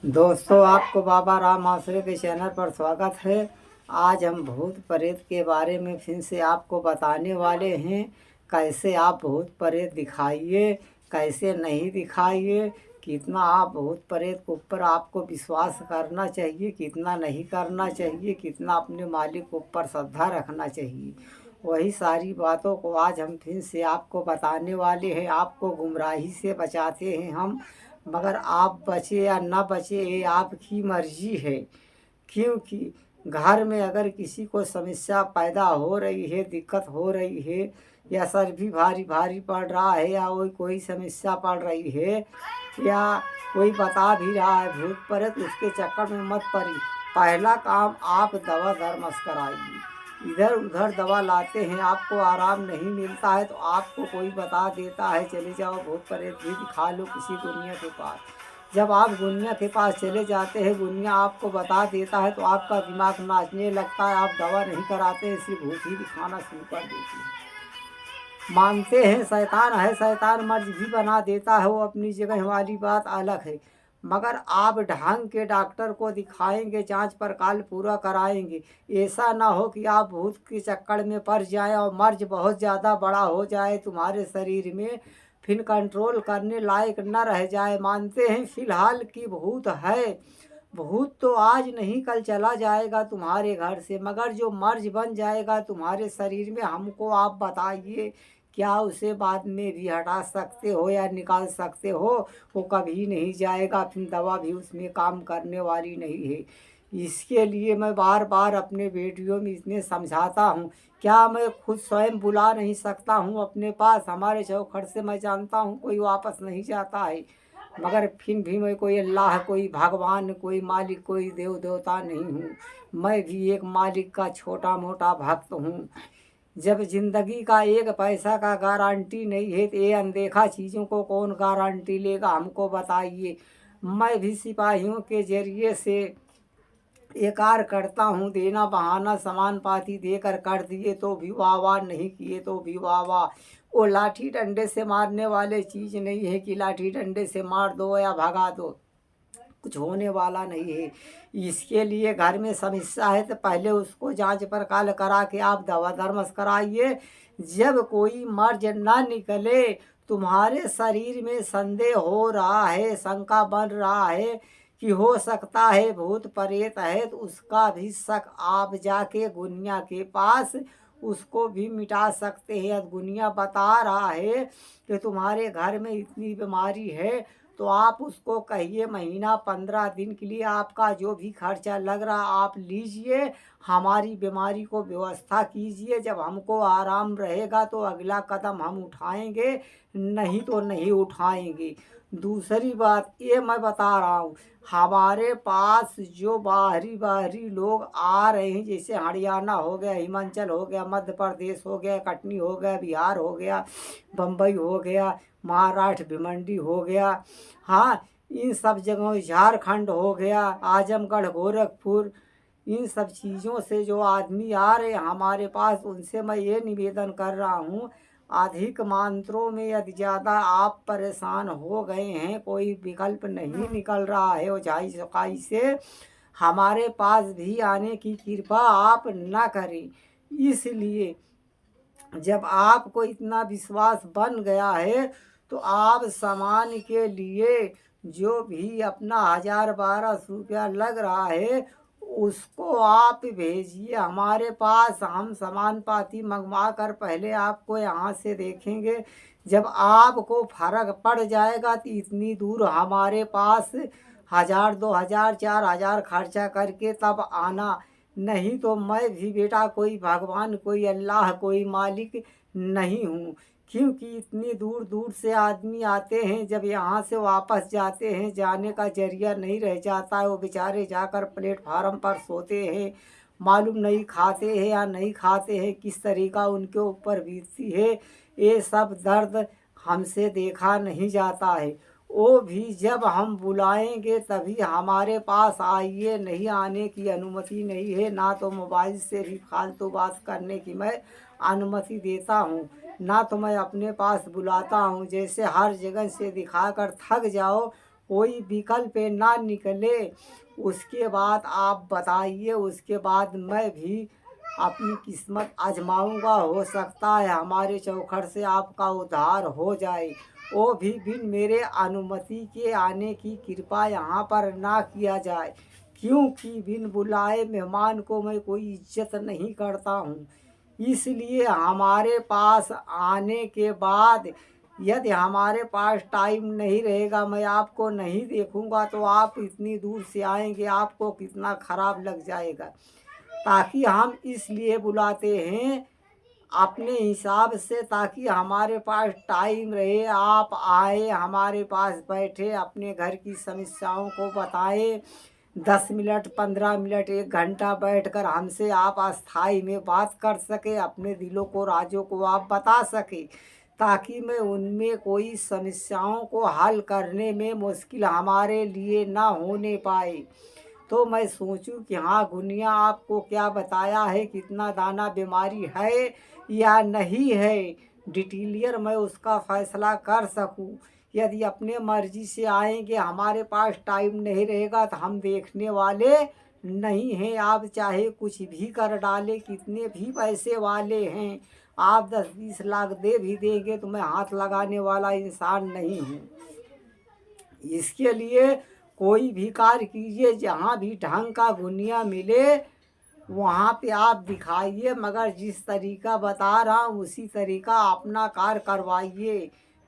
दोस्तों, आपको बाबा राम आश्रय के चैनल पर स्वागत है। आज हम भूत प्रेत के बारे में फिर से आपको बताने वाले हैं। कैसे आप भूत प्रेत दिखाइए, कैसे नहीं दिखाइए, कितना आप भूत प्रेत के ऊपर आपको विश्वास करना चाहिए, कितना नहीं करना चाहिए, कितना अपने मालिक के ऊपर श्रद्धा रखना चाहिए। वही सारी बातों को आज हम फिर से आपको बताने वाले हैं। आपको गुमराही से बचाते हैं हम, मगर आप बचे या ना बचे ये आपकी मर्जी है। क्योंकि घर में अगर किसी को समस्या पैदा हो रही है, दिक्कत हो रही है, या सर भी भारी भारी पड़ रहा है, या कोई समस्या पड़ रही है, या कोई बता भी रहा है भूत प्रेत, उसके चक्कर में मत पड़ी। पहला काम आप दवा दरमस कराइए। इधर उधर दवा लाते हैं, आपको आराम नहीं मिलता है तो आपको कोई बता देता है चले जाओ भूत प्रेत भी दिखा लो किसी गुनिया के पास। जब आप गुनिया के पास चले जाते हैं, गुनिया आपको बता देता है तो आपका दिमाग नाचने लगता है, आप दवा नहीं कराते, इसलिए भूत ही दिखाना शुरू कर देते हैं। मानते हैं शैतान है, शैतान मर्ज भी बना देता है, वो अपनी जगह वाली बात अलग है। मगर आप ढंग के डॉक्टर को दिखाएंगे, जांच पड़ताल पूरा कराएंगे। ऐसा ना हो कि आप भूत के चक्कर में पड़ जाएं और मर्ज बहुत ज़्यादा बड़ा हो जाए तुम्हारे शरीर में, फिर कंट्रोल करने लायक न रह जाए। मानते हैं फिलहाल कि भूत है, भूत तो आज नहीं कल चला जाएगा तुम्हारे घर से, मगर जो मर्ज बन जाएगा तुम्हारे शरीर में, हमको आप बताइए क्या उसे बाद में भी हटा सकते हो या निकाल सकते हो? वो कभी नहीं जाएगा, फिर दवा भी उसमें काम करने वाली नहीं है। इसके लिए मैं बार बार अपने वीडियो में इतने समझाता हूँ। क्या मैं खुद स्वयं बुला नहीं सकता हूँ अपने पास? हमारे चौखट से मैं जानता हूँ कोई वापस नहीं जाता है, मगर फिर भी मैं कोई अल्लाह, कोई भगवान, कोई मालिक, कोई देव देवता नहीं हूँ। मैं भी एक मालिक का छोटा मोटा भक्त हूँ। जब जिंदगी का एक पैसा का गारंटी नहीं है तो ये अनदेखा चीज़ों को कौन गारंटी लेगा? हमको बताइए। मैं भी सिपाहियों के जरिए से ये कार्य करता हूँ, देना बहाना सामान पाती देकर कर दिए तो भी वाह वाह, नहीं किए तो भी वाह वाह। वो लाठी डंडे से मारने वाले चीज़ नहीं है कि लाठी डंडे से मार दो या भगा दो, कुछ होने वाला नहीं है। इसके लिए घर में समस्या है तो पहले उसको जांच पड़ताल करा के आप दवा धर्मस कराइए। जब कोई मर्ज ना निकले, तुम्हारे शरीर में संदेह हो रहा है, शंका बन रहा है कि हो सकता है भूत प्रेत है, तो उसका भी शक आप जाके गुनिया के पास उसको भी मिटा सकते हैं। गुनिया बता रहा है कि तुम्हारे घर में इतनी बीमारी है, तो आप उसको कहिए महीना 15 दिन के लिए आपका जो भी खर्चा लग रहा आप लीजिए, हमारी बीमारी को व्यवस्था कीजिए। जब हमको आराम रहेगा तो अगला कदम हम उठाएंगे, नहीं तो नहीं उठाएंगे। दूसरी बात ये मैं बता रहा हूँ, हमारे पास जो बाहरी बाहरी लोग आ रहे हैं, जैसे हरियाणा हो गया, हिमाचल हो गया, मध्य प्रदेश हो गया, कटनी हो गया, बिहार हो गया, बम्बई हो गया, महाराष्ट्र भिमंडी हो गया, हाँ, इन सब जगहों, झारखंड हो गया, आजमगढ़, गोरखपुर, इन सब चीज़ों से जो आदमी आ रहे हैं हमारे पास, उनसे मैं ये निवेदन कर रहा हूँ, अधिक मात्रों में यदि ज़्यादा आप परेशान हो गए हैं, कोई विकल्प नहीं निकल रहा है ओझाई सकाई से, हमारे पास भी आने की कृपा आप न करें। इसलिए जब आपको इतना विश्वास बन गया है तो आप सामान के लिए जो भी अपना 1000-1200 रुपया लग रहा है उसको आप भेजिए हमारे पास। हम सामान पाती मंगवा कर पहले आपको यहाँ से देखेंगे। जब आपको फर्क पड़ जाएगा तो इतनी दूर हमारे पास 1000, 2000, 4000 खर्चा करके तब आना। नहीं तो मैं भी बेटा कोई भगवान, कोई अल्लाह, कोई मालिक नहीं हूँ। क्योंकि इतनी दूर दूर से आदमी आते हैं, जब यहाँ से वापस जाते हैं, जाने का जरिया नहीं रह जाता है, वो बेचारे जाकर प्लेटफार्म पर सोते हैं, मालूम नहीं खाते हैं या नहीं खाते हैं, किस तरीका उनके ऊपर बीतती है। ये सब दर्द हमसे देखा नहीं जाता है। वो भी जब हम बुलाएंगे तभी हमारे पास आइए, नहीं आने की अनुमति नहीं है। ना तो मोबाइल से भी फालतू बात करने की मैं अनुमति देता हूँ, ना तो मैं अपने पास बुलाता हूँ। जैसे हर जगह से दिखाकर थक जाओ कोई विकल्प ना निकले उसके बाद आप बताइए, उसके बाद मैं भी अपनी किस्मत आजमाऊंगा। हो सकता है हमारे चौखट से आपका उद्धार हो जाए। वो भी बिन मेरे अनुमति के आने की कृपा यहाँ पर ना किया जाए, क्योंकि बिन बुलाए मेहमान को मैं कोई इज्जत नहीं करता हूँ। इसलिए हमारे पास आने के बाद यदि हमारे पास टाइम नहीं रहेगा, मैं आपको नहीं देखूंगा, तो आप इतनी दूर से आएंगे, आपको कितना खराब लग जाएगा। ताकि हम इसलिए बुलाते हैं अपने हिसाब से, ताकि हमारे पास टाइम रहे, आप आए हमारे पास बैठे, अपने घर की समस्याओं को बताएं। 10 मिनट 15 मिनट 1 घंटा बैठकर हमसे आप अस्थाई में बात कर सके, अपने दिलों को राजों को आप बता सके, ताकि मैं उनमें कोई समस्याओं को हल करने में मुश्किल हमारे लिए ना होने पाए। तो मैं सोचूं कि हाँ गुनिया आपको क्या बताया है, कितना दाना बीमारी है या नहीं है, डिटेलियर मैं उसका फैसला कर सकूं। यदि अपने मर्जी से आएंगे, हमारे पास टाइम नहीं रहेगा, तो हम देखने वाले नहीं हैं। आप चाहे कुछ भी कर डाले, कितने भी पैसे वाले हैं, आप 10-20 लाख दे भी देंगे तो मैं हाथ लगाने वाला इंसान नहीं हूँ। इसके लिए कोई भी कार्य कीजिए, जहाँ भी ढंग का गुनिया मिले वहाँ पे आप दिखाइए, मगर जिस तरीका बता रहा हूँ उसी तरीका अपना कार्य करवाइए।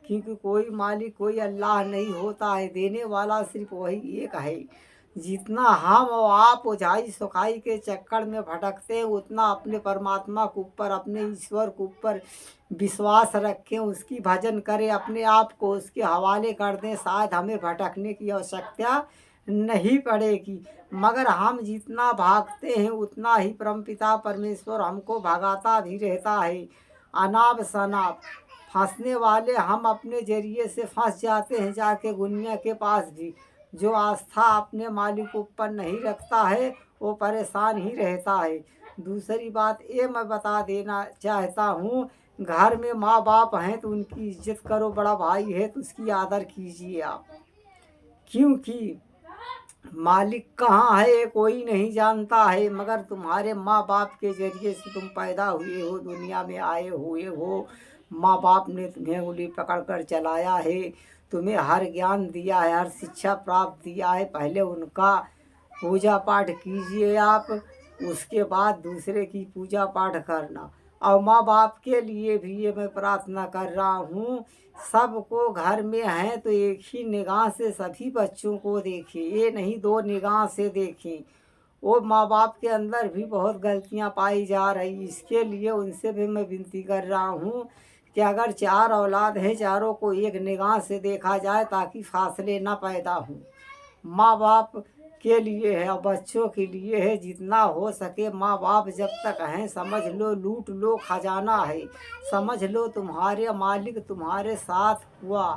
क्योंकि कोई मालिक कोई अल्लाह नहीं होता है, देने वाला सिर्फ वही एक है। जितना हम और आप ओझाई सुखाई के चक्कर में भटकते हैं, उतना अपने परमात्मा के ऊपर, अपने ईश्वर के ऊपर विश्वास रखें, उसकी भजन करें, अपने आप को उसके हवाले कर दें, शायद हमें भटकने की आवश्यकता नहीं पड़ेगी। मगर हम जितना भागते हैं उतना ही परमपिता परमेश्वर हमको भगाता भी रहता है। अनाप शनाप फंसने वाले हम अपने जरिए से फंस जाते हैं जाके गुनिया के पास भी। जो आस्था अपने मालिक ऊपर नहीं रखता है वो परेशान ही रहता है। दूसरी बात ये मैं बता देना चाहता हूँ, घर में माँ बाप हैं तो उनकी इज्जत करो, बड़ा भाई है तो उसकी आदर कीजिए आप। क्योंकि मालिक कहाँ है कोई नहीं जानता है, मगर तुम्हारे माँ बाप के जरिए से तुम पैदा हुए हो, दुनिया में आए हुए हो। माँ बाप ने तुम्हें उंगली पकड़ कर चलाया है, तुम्हें हर ज्ञान दिया है, हर शिक्षा प्राप्त दिया है। पहले उनका पूजा पाठ कीजिए आप, उसके बाद दूसरे की पूजा पाठ करना। और माँ बाप के लिए भी ये मैं प्रार्थना कर रहा हूँ, सबको घर में हैं तो एक ही निगाह से सभी बच्चों को देखें, ये नहीं 2 निगाह से देखें। वो माँ बाप के अंदर भी बहुत गलतियाँ पाई जा रही, इसके लिए उनसे भी मैं विनती कर रहा हूँ कि अगर 4 औलाद हैं, चारों को एक निगाह से देखा जाए ताकि फासले ना पैदा हों। माँ बाप के लिए है और बच्चों के लिए है, जितना हो सके माँ बाप जब तक हैं समझ लो लूट लो खजाना है, समझ लो तुम्हारे मालिक तुम्हारे साथ हुआ।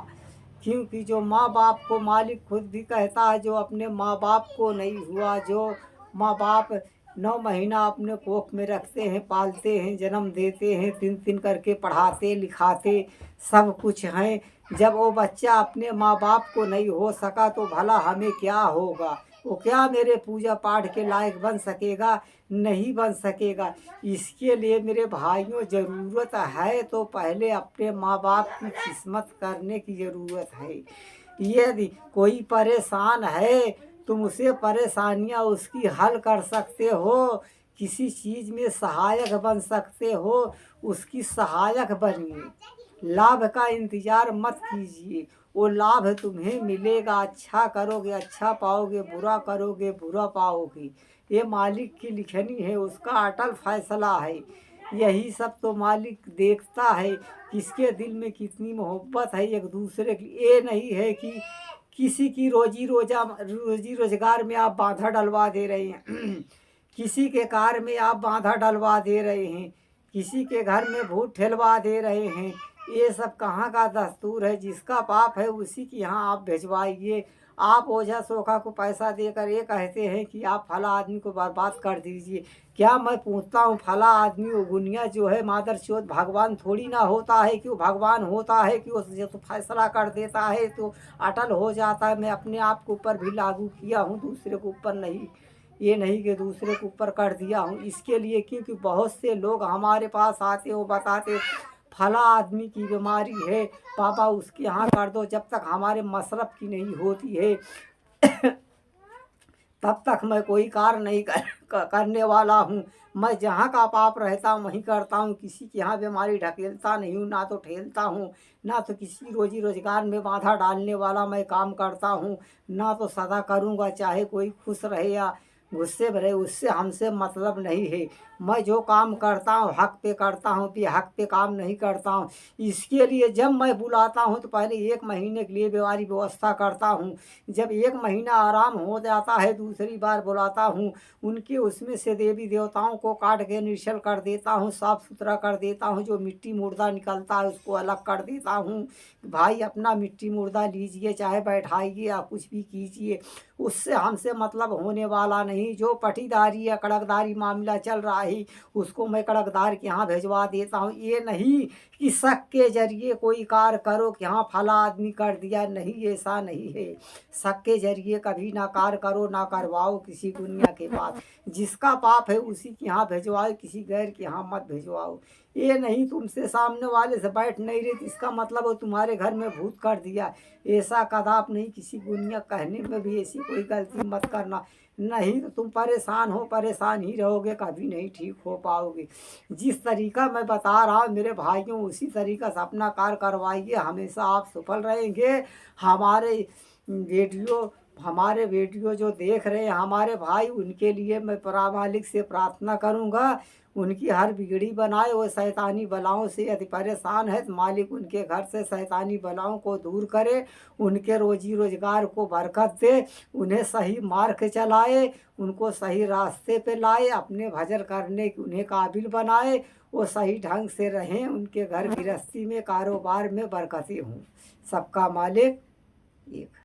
क्योंकि जो माँ बाप को मालिक खुद भी कहता है, जो अपने माँ बाप को नहीं हुआ, जो माँ बाप 9 महीना अपने कोख में रखते हैं, पालते हैं, जन्म देते हैं, 3 करके पढ़ाते लिखाते सब कुछ हैं, जब वो बच्चा अपने माँ बाप को नहीं हो सका तो भला हमें क्या होगा। वो क्या मेरे पूजा पाठ के लायक बन सकेगा, नहीं बन सकेगा। इसके लिए मेरे भाइयों ज़रूरत है तो पहले अपने माँ बाप की खिदमत करने की ज़रूरत है। यदि कोई परेशान है तुम उसे परेशानियाँ उसकी हल कर सकते हो, किसी चीज़ में सहायक बन सकते हो, उसकी सहायक बनिए। लाभ का इंतज़ार मत कीजिए, वो लाभ तुम्हें मिलेगा। अच्छा करोगे अच्छा पाओगे, बुरा करोगे बुरा पाओगे। ये मालिक की लिखनी है, उसका अटल फैसला है। यही सब तो मालिक देखता है, किसके दिल में कितनी मोहब्बत है एक दूसरे की। ये नहीं है कि किसी की रोजी रोजगार में आप बाधा डलवा दे रहे हैं किसी के कार में आप बाधा डलवा दे रहे हैं, किसी के घर में भूत ठेलवा दे रहे हैं। ये सब कहाँ का दस्तूर है, जिसका पाप है उसी की यहाँ आप भिजवाइए। आप ओझा सोखा को पैसा देकर ये कहते हैं कि आप फला आदमी को बर्बाद कर दीजिए। क्या मैं पूछता हूँ फला आदमी वो गुनिया जो है मादर चौथ भगवान थोड़ी ना होता है कि वो भगवान होता है कि उससे तो फैसला कर देता है तो अटल हो जाता है। मैं अपने आप के ऊपर भी लागू किया हूँ, दूसरे के ऊपर नहीं। ये नहीं कि दूसरे के ऊपर कर दिया हूँ। इसके लिए क्योंकि बहुत से लोग हमारे पास आते वो बताते फला आदमी की बीमारी है पापा उसके यहाँ कर दो, जब तक हमारे मसरफ की नहीं होती है तब तक मैं कोई कार्य नहीं करने वाला हूँ। मैं जहाँ का पाप रहता हूँ वहीं करता हूँ, किसी के यहाँ बीमारी ढकेलता नहीं हूँ, ना तो ठेलता हूँ, ना तो किसी रोजी रोजगार में बाधा डालने वाला मैं काम करता हूँ, ना तो सदा करूँगा चाहे कोई खुश रहे या गुस्से में रहे, उससे हमसे मतलब नहीं है। मैं जो काम करता हूँ हक पे करता हूँ, भी हक पे काम नहीं करता हूँ। इसके लिए जब मैं बुलाता हूँ तो पहले 1 महीने के लिए बीमारी व्यवस्था करता हूँ। जब 1 महीना आराम हो जाता है दूसरी बार बुलाता हूँ। उनके उसमें से देवी देवताओं को काट के निश्चल कर देता हूँ, साफ सुथरा कर देता हूँ। जो मिट्टी मुर्दा निकलता है उसको अलग कर देता हूँ। भाई अपना मिट्टी मुर्दा लीजिए, चाहे बैठाइए या कुछ भी कीजिए, उससे हमसे मतलब होने वाला नहीं। जो पटीदारी या कड़कदारी मामला चल रहा है उसको मैं कड़कदार के यहाँ भिजवा देता हूँ। ये नहीं कि शक के जरिए कोई कार्य करो कि हाँ फला आदमी कर दिया, नहीं ऐसा नहीं है। शक के जरिए कभी ना कार्य करो, ना करवाओ किसी दुनिया के पास। जिसका पाप है उसी के यहाँ भिजवाओ, किसी गैर के यहाँ मत भिजवाओ। ये नहीं तुमसे सामने वाले से बैठ नहीं रही तो इसका मतलब वो तुम्हारे घर में भूत कर दिया, ऐसा कदाप नहीं। किसी दुनिया कहने में भी ऐसी कोई गलती मत करना, नहीं तो तुम परेशान हो, परेशान ही रहोगे, कभी नहीं ठीक हो पाओगे। जिस तरीका मैं बता रहा हूँ मेरे भाइयों उसी तरीका से अपना कार्य करवाइए, हमेशा आप सफल रहेंगे। हमारे वीडियो जो देख रहे हैं हमारे भाई, उनके लिए मैं प्रामाणिक से प्रार्थना करूंगा उनकी हर बिगड़ी बनाए। वो शैतानी बलाओं से यदि परेशान है तो मालिक उनके घर से शैतानी बलाओं को दूर करे, उनके रोजी रोजगार को बरकत दे, उन्हें सही मार्ग चलाए, उनको सही रास्ते पे लाए, अपने भजन करने की उन्हें काबिल बनाए, वो सही ढंग से रहें, उनके घर गृहस्थी में कारोबार में बरकतें हों। सबका मालिक एक